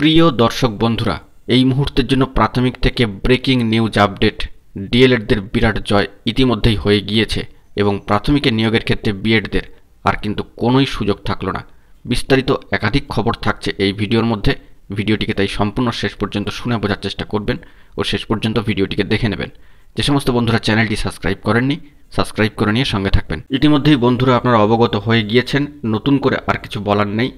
প্রিয় দর্শক বন্ধুরা, এই মুহূর্তের জন্য প্রাথমিক থেকে ব্রেকিং নিউজ আপডেট। ডিএলএডদের বিরাট জয় ইতিমধ্যেই হয়ে গিয়েছে এবং প্রাথমিকে নিয়োগের ক্ষেত্রে বিএডদের আর কিন্তু কোনোই সুযোগ থাকলো না। বিস্তারিত একাধিক খবর থাকছে এই ভিডিওর মধ্যে। ভিডিওটিকে তাই সম্পূর্ণ শেষ পর্যন্ত শুনে বোঝার চেষ্টা করবেন ও শেষ পর্যন্ত ভিডিওটিকে দেখে নেবেন। যে সমস্ত বন্ধুরা চ্যানেলটি সাবস্ক্রাইব করেননি, সাবস্ক্রাইব করে নিয়ে সঙ্গে থাকবেন। ইতিমধ্যেই বন্ধুরা আপনারা অবগত হয়ে গিয়েছেন, নতুন করে আর কিছু বলার নেই।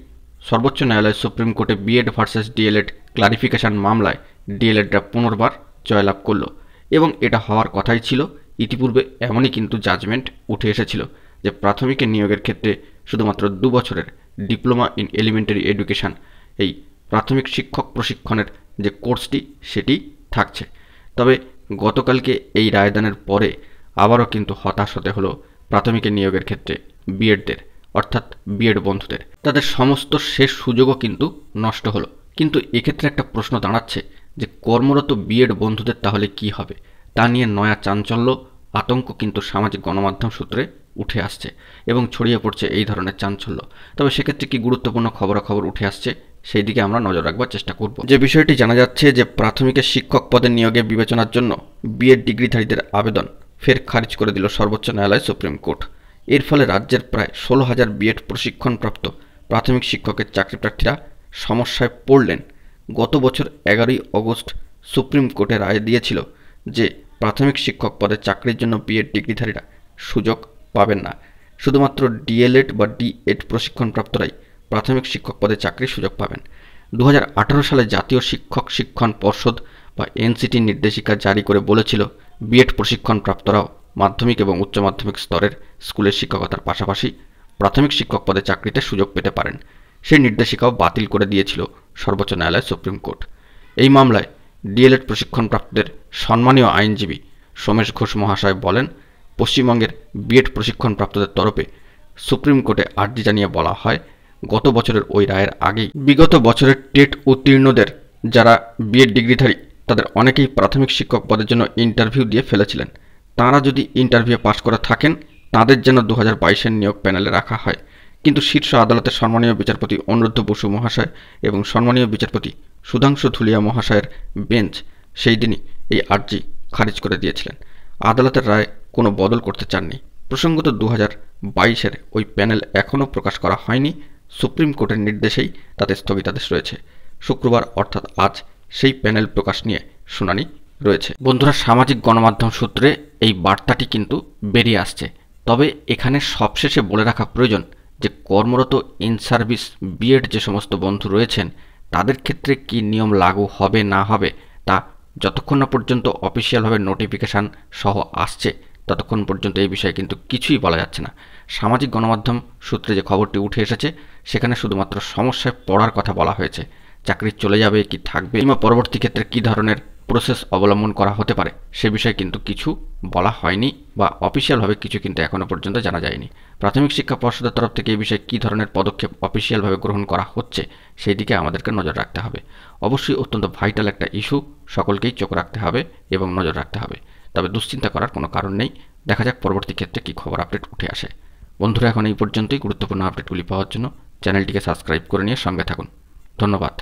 সর্বোচ্চ ন্যায়ালয় সুপ্রিম কোর্টে বিএড ভার্সেস ডিএলএড ক্লারিফিকেশন মামলায় ডিএলএডরা পুনর্বার জয়লাভ করল এবং এটা হওয়ার কথাই ছিল। ইতিপূর্বে এমনই কিন্তু জাজমেন্ট উঠে এসেছিল যে প্রাথমিকে নিয়োগের ক্ষেত্রে শুধুমাত্র 2 বছরের ডিপ্লোমা ইন এলিমেন্টারি এডুকেশন, এই প্রাথমিক শিক্ষক প্রশিক্ষণের যে কোর্সটি সেটি থাকছে। তবে গতকালকে এই রায়দানের পরে আবারও কিন্তু হতাশ হতে হলো প্রাথমিকে নিয়োগের ক্ষেত্রে বিএডদের, অর্থাৎ বিএড বন্ধুদের। তাদের সমস্ত শেষ সুযোগও কিন্তু নষ্ট হলো। কিন্তু এক্ষেত্রে একটা প্রশ্ন দাঁড়াচ্ছে যে কর্মরত বিএড বন্ধুদের তাহলে কি হবে, তা নিয়ে নয়া চাঞ্চল্য, আতঙ্ক কিন্তু সামাজিক গণমাধ্যম সূত্রে উঠে আসছে এবং ছড়িয়ে পড়ছে এই ধরনের চাঞ্চল্য। তবে সেক্ষেত্রে কি গুরুত্বপূর্ণ খবরাখবর উঠে আসছে সেই দিকে আমরা নজর রাখবার চেষ্টা করব। যে বিষয়টি জানা যাচ্ছে যে প্রাথমিকের শিক্ষক পদে নিয়োগে বিবেচনার জন্য বিএড ডিগ্রিধারীদের আবেদন ফের খারিজ করে দিল সর্বোচ্চ ন্যায়ালয় সুপ্রিম কোর্ট। এর ফলে রাজ্যের প্রায় 16,000 বিএড প্রশিক্ষণপ্রাপ্ত প্রাথমিক শিক্ষকের চাকরি প্রার্থীরা সমস্যায় পড়লেন। গত বছর 11ই অগস্ট সুপ্রিম কোর্টে রায় দিয়েছিল যে প্রাথমিক শিক্ষক পদে চাকরির জন্য বিএড ডিগ্রিধারীরা সুযোগ পাবেন না। শুধুমাত্র ডিএলএড বা ডিএড প্রশিক্ষণপ্রাপ্তরাই প্রাথমিক শিক্ষক পদে চাকরির সুযোগ পাবেন। 2018 সালে জাতীয় শিক্ষক শিক্ষণ পর্ষদ বা এনসিটি নির্দেশিকা জারি করে বলেছিল বিএড প্রশিক্ষণপ্রাপ্তরাও মাধ্যমিক এবং উচ্চ মাধ্যমিক স্তরের স্কুলের শিক্ষকতার পাশাপাশি প্রাথমিক শিক্ষক পদে চাকরিতে সুযোগ পেতে পারেন। সেই নির্দেশিকাও বাতিল করে দিয়েছিল সর্বোচ্চ ন্যায়ালয় সুপ্রিম কোর্ট। এই মামলায় ডিএলএড প্রশিক্ষণপ্রাপ্তদের সম্মানীয় আইনজীবী সোমেশ ঘোষ মহাশয় বলেন, পশ্চিমবঙ্গের বিএড প্রশিক্ষণপ্রাপ্তদের তরফে সুপ্রিম কোর্টে আর্জি জানিয়ে বলা হয়, গত বছরের ওই রায়ের আগেই বিগত বছরের টেট উত্তীর্ণদের যারা বিএড ডিগ্রিধারী তাদের অনেকেই প্রাথমিক শিক্ষক পদের জন্য ইন্টারভিউ দিয়ে ফেলেছিলেন। তাঁরা যদি ইন্টারভিউ পাশ করে থাকেন তাদের যেন 2022-এর নিয়োগ প্যানেলে রাখা হয়। কিন্তু শীর্ষ আদালতের সম্মানীয় বিচারপতি অনুরুদ্ধ বসু মহাশয় এবং সম্মানীয় বিচারপতি সুধাংশু ধুলিয়া মহাশয়ের বেঞ্চ সেই দিনই এই আর্জি খারিজ করে দিয়েছিলেন। আদালতের রায় কোনো বদল করতে চাননি। প্রসঙ্গত 2022-এর ওই প্যানেল এখনও প্রকাশ করা হয়নি। সুপ্রিম কোর্টের নির্দেশেই তাতে স্থগিতাদেশ রয়েছে। শুক্রবার অর্থাৎ আজ সেই প্যানেল প্রকাশ নিয়ে শুনানি রয়েছে। বন্ধুরা, সামাজিক গণমাধ্যম সূত্রে এই বার্তাটি কিন্তু বেরিয়ে আসছে। তবে এখানে সবশেষে বলে রাখা প্রয়োজন যে কর্মরত ইন সার্ভিস বিএড যে সমস্ত বন্ধু রয়েছেন তাদের ক্ষেত্রে কি নিয়ম লাগু হবে না হবে তা যতক্ষণ না পর্যন্ত অফিসিয়ালভাবে নোটিফিকেশান সহ আসছে ততক্ষণ পর্যন্ত এই বিষয়ে কিন্তু কিছুই বলা যাচ্ছে না। সামাজিক গণমাধ্যম সূত্রে যে খবরটি উঠে এসেছে সেখানে শুধুমাত্র সমস্যায় পড়ার কথা বলা হয়েছে। চাকরি চলে যাবে কি থাকবে কিংবা পরবর্তী ক্ষেত্রে কী ধরনের প্রসেস অবলম্বন করা হতে পারে সে বিষয়ে কিন্তু কিছু বলা হয়নি বা অফিসিয়ালভাবে কিছু কিন্তু এখনও পর্যন্ত জানা যায়নি। প্রাথমিক শিক্ষা পর্ষদের তরফ থেকে এই বিষয়ে কী ধরনের পদক্ষেপ অফিসিয়ালভাবে গ্রহণ করা হচ্ছে সেই দিকে আমাদেরকে নজর রাখতে হবে। অবশ্যই অত্যন্ত ভাইটাল একটা ইস্যু, সকলকেই চোখ রাখতে হবে এবং নজর রাখতে হবে। তবে দুশ্চিন্তা করার কোনো কারণ নেই। দেখা যাক পরবর্তী ক্ষেত্রে কী খবর আপডেট উঠে আসে। বন্ধুরা, এখন এই পর্যন্তই। গুরুত্বপূর্ণ আপডেটগুলি পাওয়ার জন্য চ্যানেলটিকে সাবস্ক্রাইব করে নিয়ে সঙ্গে থাকুন। ধন্যবাদ।